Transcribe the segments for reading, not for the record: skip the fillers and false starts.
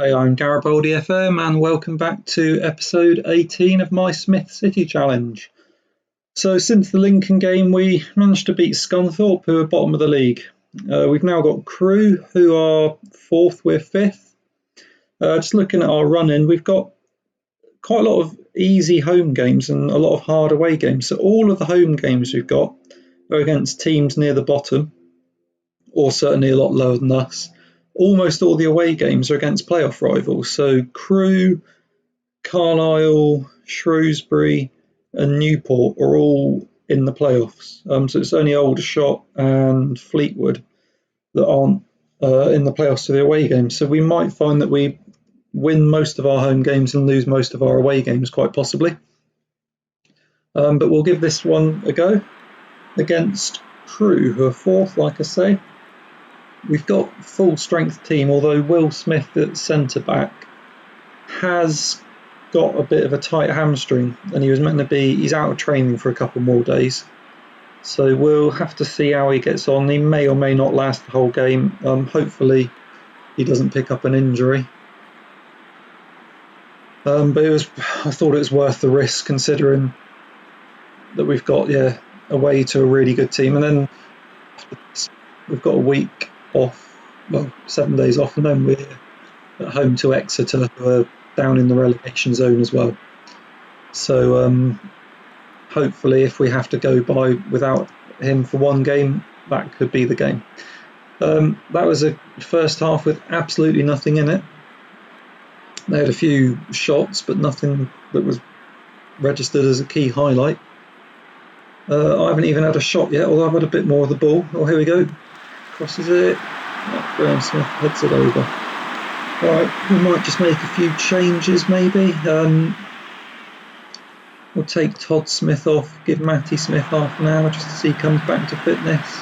Hi, I'm Garibaldi FM and welcome back to episode 18 of my Smith City Challenge. So since the Lincoln game we managed to beat Scunthorpe, who are bottom of the league. We've now got Crewe, who are 4th, we're 5th. Just looking at our run-in, we've got quite a lot of easy home games and a lot of hard away games. So all of the home games we've got are against teams near the bottom, or certainly a lot lower than us. Almost all the away games are against playoff rivals. So Crewe, Carlisle, Shrewsbury and Newport are all in the playoffs. So it's only Aldershot and Fleetwood that aren't in the playoffs for the away games. So we might find that we win most of our home games and lose most of our away games, quite possibly. But we'll give this one a go against Crewe, who are 4th, like I say. We've got full strength team, although Will Smith at centre back has got a bit of a tight hamstring and he's out of training for a couple more days. So we'll have to see how he gets on. He may or may not last the whole game. Hopefully he doesn't pick up an injury. But I thought it was worth the risk considering that we've got away to a really good team, and then we've got a week off, 7 days off, and then we're at home to Exeter, who are down in the relegation zone as well. So hopefully if we have to go by without him for one game, that could be the game. That was a first half with absolutely nothing in it. They had a few shots, but nothing that was registered as a key highlight. I haven't even had a shot yet, although I've had a bit more of the ball. Oh, here we go. Crosses it. Graham Smith heads it over. Right, we might just make a few changes maybe. We'll take Todd Smith off, give Matty Smith half an hour just to see he comes back to fitness.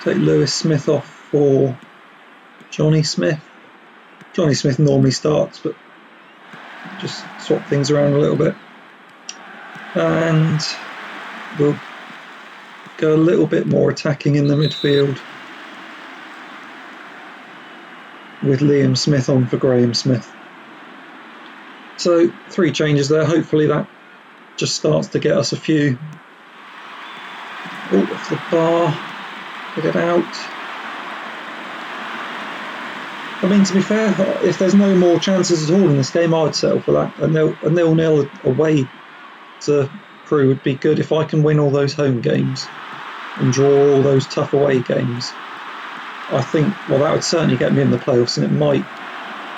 Take Lewis Smith off for Johnny Smith. Johnny Smith normally starts, but just swap things around a little bit. And we'll go a little bit more attacking in the midfield with Liam Smith on for Graham Smith. So 3 changes there. Hopefully that just starts to get us a few. Off the bar, get it out. I mean, to be fair, if there's no more chances at all in this game, I'd settle for that. A 0-0 away to Crewe would be good. If I can win all those home games and draw all those tough away games, I think, that would certainly get me in the playoffs, and it might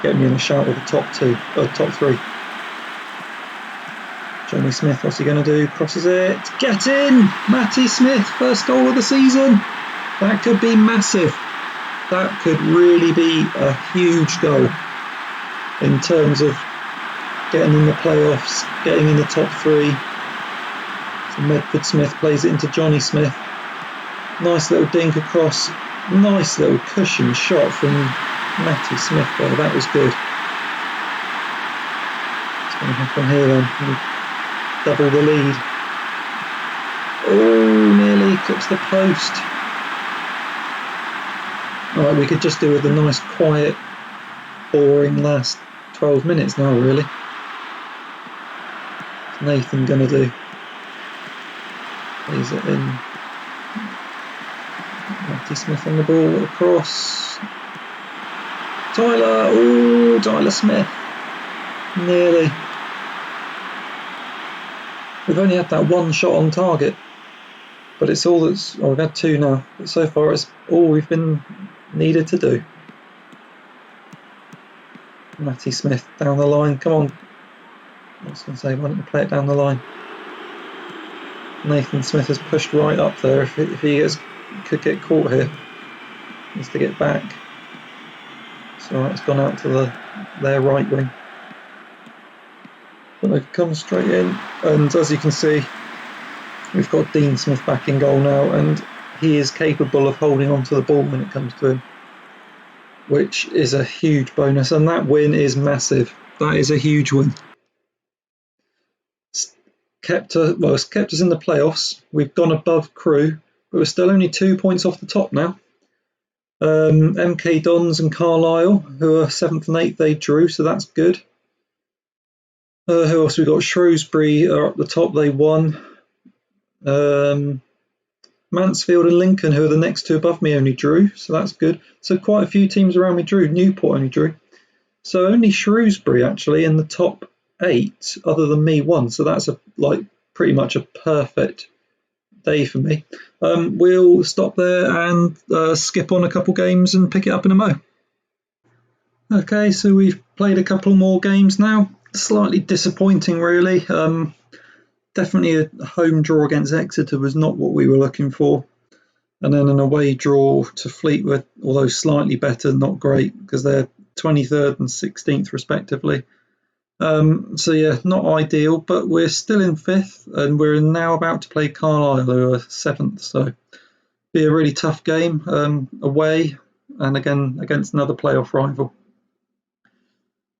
get me in a shout with the top 3. Johnny Smith, what's he going to do? Crosses it. Get in! Matty Smith, first goal of the season. That could be massive. That could really be a huge goal in terms of getting in the playoffs, getting in the top 3. So Medford Smith plays it into Johnny Smith. Nice little dink across. Nice little cushion shot from Matty Smith there. That was good. What's going to happen here then? Double the lead. Oh, nearly clips the post. Alright, we could just do with a nice, quiet, boring last 12 minutes now, really. What's Nathan going to do? Plays it in. Matty Smith on the ball, across. Tyler! Oh, Tyler Smith. Nearly. We've only had that one shot on target, but it's all we've had 2 now, but so far it's all we've been needed to do. Matty Smith down the line, come on. I was going to say, why don't you play it down the line? Nathan Smith has pushed right up there. If he could get caught here, he needs to get back. So it's gone out to their right wing. But they come straight in, and as you can see, we've got Dean Smith back in goal now, and he is capable of holding on to the ball when it comes to him, which is a huge bonus, and that win is massive. That is a huge win. It's kept us in the playoffs. We've gone above Crewe, but we're still only 2 points off the top now. MK Dons and Carlisle, who are 7th and 8th, they drew, so that's good. Who else we got? Shrewsbury are up the top, they won. Mansfield and Lincoln, who are the next two above me, only drew, so that's good. So quite a few teams around me drew. Newport only drew. So only Shrewsbury actually in the top 8, other than me, won. So that's pretty much a perfect day for me. We'll stop there and skip on a couple games and pick it up in a mo. Okay, so we've played a couple more games now. Slightly disappointing, really. Definitely a home draw against Exeter was not what we were looking for. And then an away draw to Fleetwood, although slightly better, not great, because they're 23rd and 16th respectively. So yeah, not ideal, but we're still in 5th, and we're now about to play Carlisle, who are 7th. So be a really tough game away, and again against another playoff rival.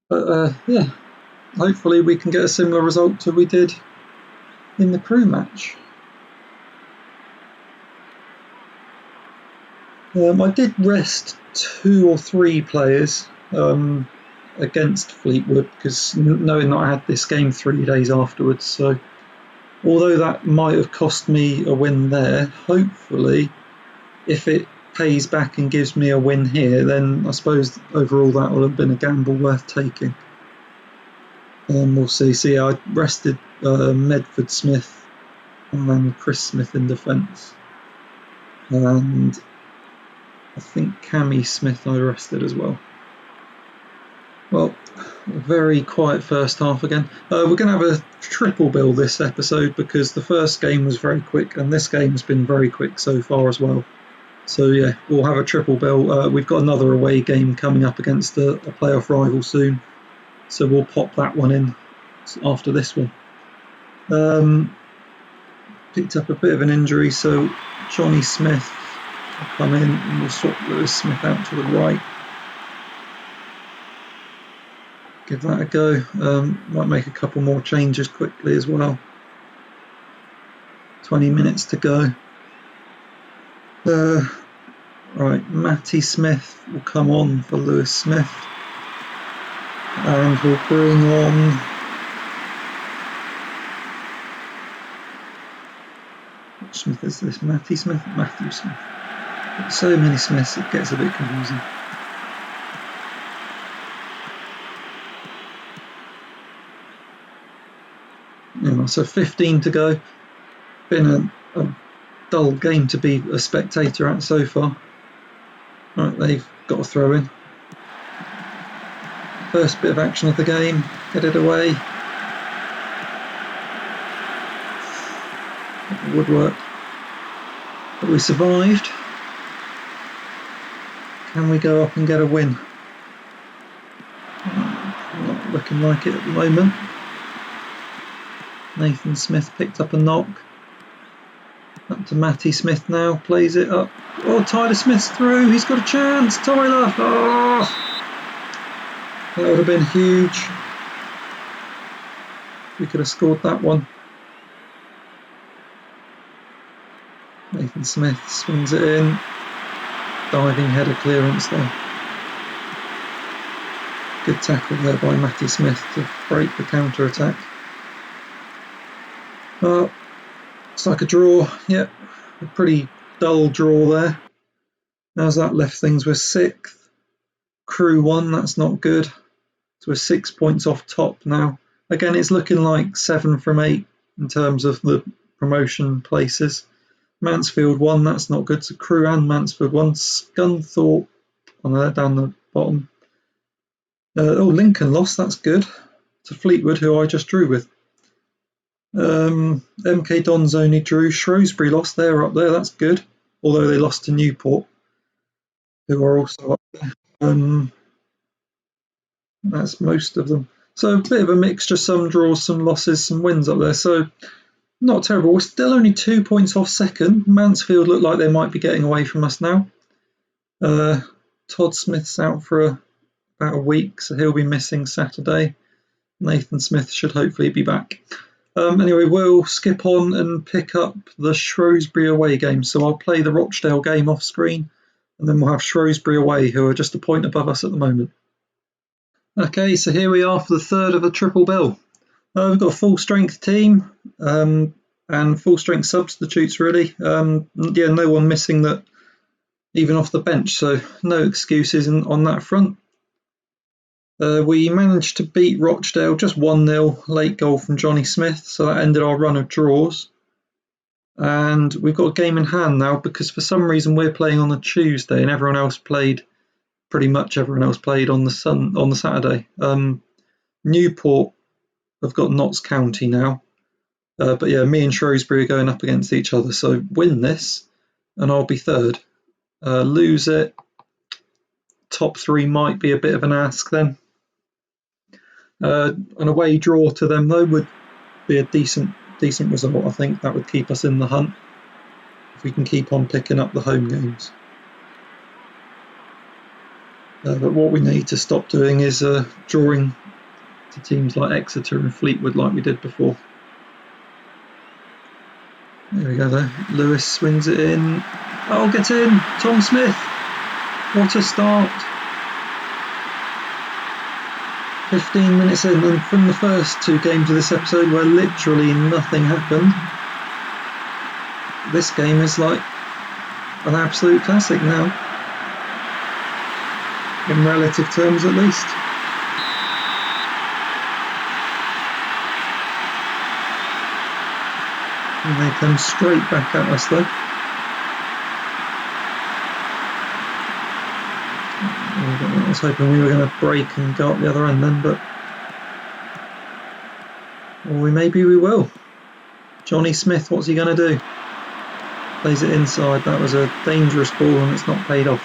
But yeah, hopefully we can get a similar result to we did in the crew match. I did rest 2 or 3 players against Fleetwood, because knowing that I had this game 3 days afterwards, so although that might have cost me a win there, hopefully if it pays back and gives me a win here, then I suppose overall that will have been a gamble worth taking. We'll see. So yeah, I rested Medford Smith and then Chris Smith in defence, and I think Cammy Smith I rested as well. Well, a very quiet first half again. We're going to have a triple bill this episode because the first game was very quick and this game's been very quick so far as well. So yeah, we'll have a triple bill. We've got another away game coming up against a playoff rival soon, so we'll pop that one in after this one. Picked up a bit of an injury, so Johnny Smith will come in and we'll swap Lewis Smith out to the right. Give that a go. Might make a couple more changes quickly as well. 20 minutes to go. Right, Matty Smith will come on for Lewis Smith. And we'll bring on... Which Smith is this? Matty Smith? Matthew Smith. So many Smiths, it gets a bit confusing. Yeah, so 15 to go. Been a dull game to be a spectator at so far. Right, they've got a throw in. First bit of action of the game. Get it away. Woodwork. But we survived. Can we go up and get a win? Not looking like it at the moment. Nathan Smith picked up a knock. Up to Matty Smith now, plays it up. Oh, Tyler Smith's through, he's got a chance, Tyler! Oh! That would have been huge. We could have scored that one. Nathan Smith swings it in. Diving header clearance there. Good tackle there by Matty Smith to break the counter-attack. It's like a draw, yep, a pretty dull draw there. How's that left things? We're 6th, Crew 1, that's not good. So we're 6 points off top now. Again, it's looking like 7 from 8 in terms of the promotion places. Mansfield 1, that's not good. So Crew and Mansfield 1. Scunthorpe on there down the bottom. Lincoln lost, that's good. To Fleetwood, who I just drew with. MK Dons only drew. Shrewsbury lost, they're up there, that's good, although they lost to Newport, who are also up there. That's most of them, so a bit of a mixture, some draws, some losses, some wins up there, so not terrible. We're still only 2 points off second. Mansfield look like they might be getting away from us now. Todd Smith's out for about a week, so he'll be missing Saturday. Nathan Smith should hopefully be back. Anyway, we'll skip on and pick up the Shrewsbury away game. So I'll play the Rochdale game off screen And then we'll have Shrewsbury away, who are just a point above us at the moment. Okay, so here we are for the third of a triple bill. We've got a full-strength team and full-strength substitutes, really. Yeah, no one missing that, even off the bench, so no excuses on that front. We managed to beat Rochdale just 1-0, late goal from Johnny Smith, so that ended our run of draws. And we've got a game in hand now because for some reason we're playing on a Tuesday and pretty much everyone else played on the Saturday. Newport have got Notts County now, but yeah, me and Shrewsbury are going up against each other. So win this, and I'll be third. Lose it, top 3 might be a bit of an ask then. An away draw to them though would be a decent result. I think that would keep us in the hunt if we can keep on picking up the home games. But what we need to stop doing is drawing to teams like Exeter and Fleetwood like we did before. There we go though. Lewis swings it in. Oh, get in! Tom Smith! What a start! 15 minutes in, and from the first 2 games of this episode where literally nothing happened, this game is like an absolute classic now, in relative terms at least. And they come straight back at us though. I was hoping we were going to break and go up the other end then, but maybe we will. Johnny Smith, what's he going to do? Plays it inside. That was a dangerous ball and it's not paid off.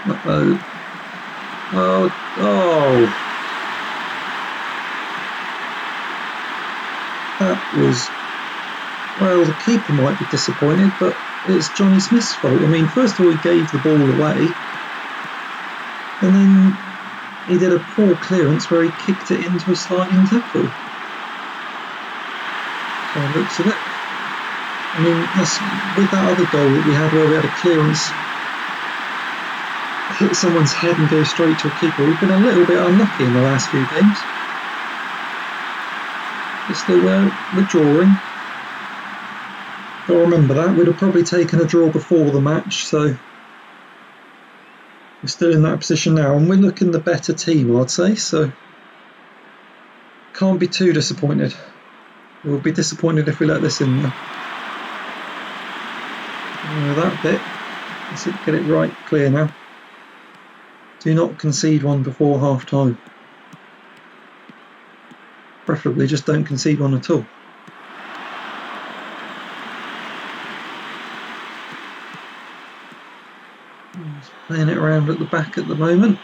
Uh-oh. Oh. That was... Well, the keeper might be disappointed, but it's Johnny Smith's fault. I mean, first of all, he gave the ball away, and then he did a poor clearance where he kicked it into a sliding tackle. By the looks of it. I mean, with that other goal that we had where we had a clearance hit someone's head and go straight to a keeper, we've been a little bit unlucky in the last few games. But still, we're drawing. Got to remember that. We'd have probably taken a draw before the match, so we're still in that position now, and we're looking the better team, I'd say, so can't be too disappointed. We'll be disappointed if we let this in there. That bit, let's get it right clear now. Do not concede one before half time. Preferably just don't concede one at all. Just playing it around at the back at the moment.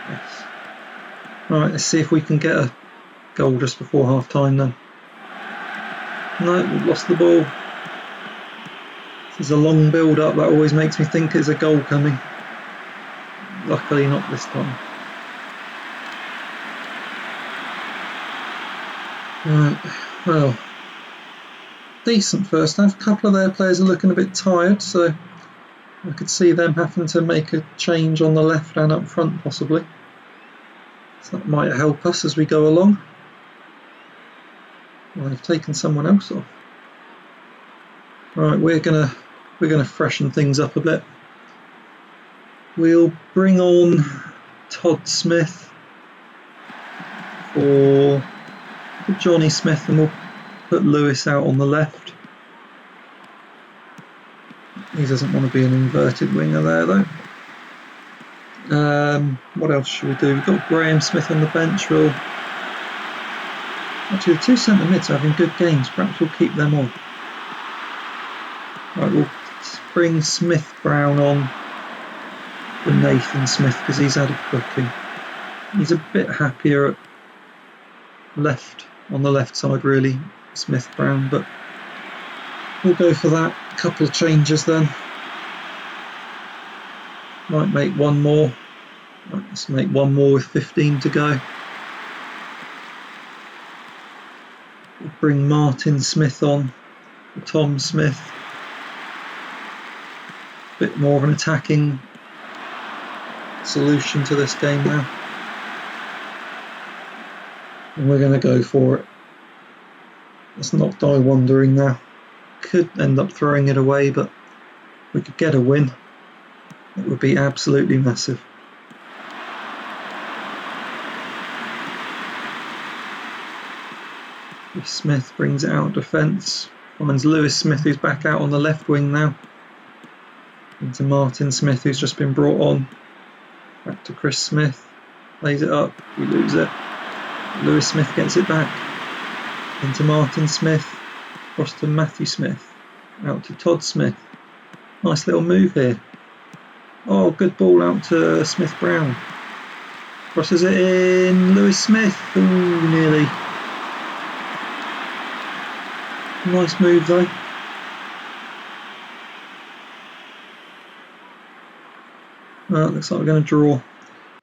Yes. Right, let's see if we can get a goal just before half time then. No, we've lost the ball. This is a long build up, that always makes me think there's a goal coming. Luckily not this time. Right, well, decent first half. A couple of their players are looking a bit tired, so I could see them having to make a change on the left and up front possibly. So that might help us as we go along. Well, they've taken someone else off. Right, we're gonna freshen things up a bit. We'll bring on Todd Smith for Johnny Smith, and we'll put Lewis out on the left. He doesn't want to be an inverted winger there though. What else should we do? We've got Graham Smith on the bench. Actually, the 2 centre mids are having good games. Perhaps we'll keep them on. Right, we'll bring Smith Brown on for Nathan Smith because he's had a booking. He's a bit happier at left, on the left side really, Smith Brown, but we'll go for that. A couple of changes then. Might make one more. Right, let's make one more with 15 to go. bring Martin Smith on, Tom Smith. A bit more of an attacking solution to this game now. And we're going to go for it. Let's not die wondering now. Could end up throwing it away, but we could get a win. It would be absolutely massive. Smith brings it out of defence. Finds Lewis Smith, who's back out on the left wing now. Into Martin Smith, who's just been brought on. Back to Chris Smith. Plays it up. We lose it. Lewis Smith gets it back. Into Martin Smith. Across to Matthew Smith. Out to Todd Smith. Nice little move here. Oh, good ball out to Smith Brown. Crosses it in. Lewis Smith. Ooh, nearly. Nice move though. Looks like we're going to draw.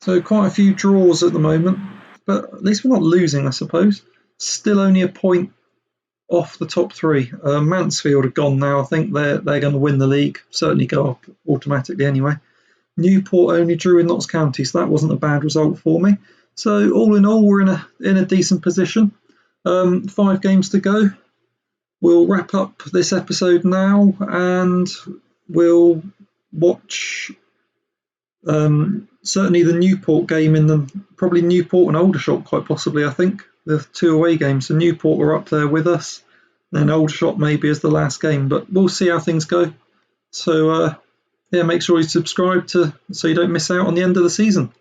So quite a few draws at the moment, but at least we're not losing, I suppose. Still only a point off the top three. Mansfield are gone now. I think they're going to win the league. Certainly go up automatically anyway. Newport only drew in Notts County, so that wasn't a bad result for me. So all in all, we're in a decent position. 5 games to go. We'll wrap up this episode now, and we'll watch certainly the Newport game probably Newport and Aldershot, quite possibly, I think. The 2 away games. So Newport are up there with us, then Aldershot maybe as the last game, but we'll see how things go. So yeah, make sure you subscribe so you don't miss out on the end of the season.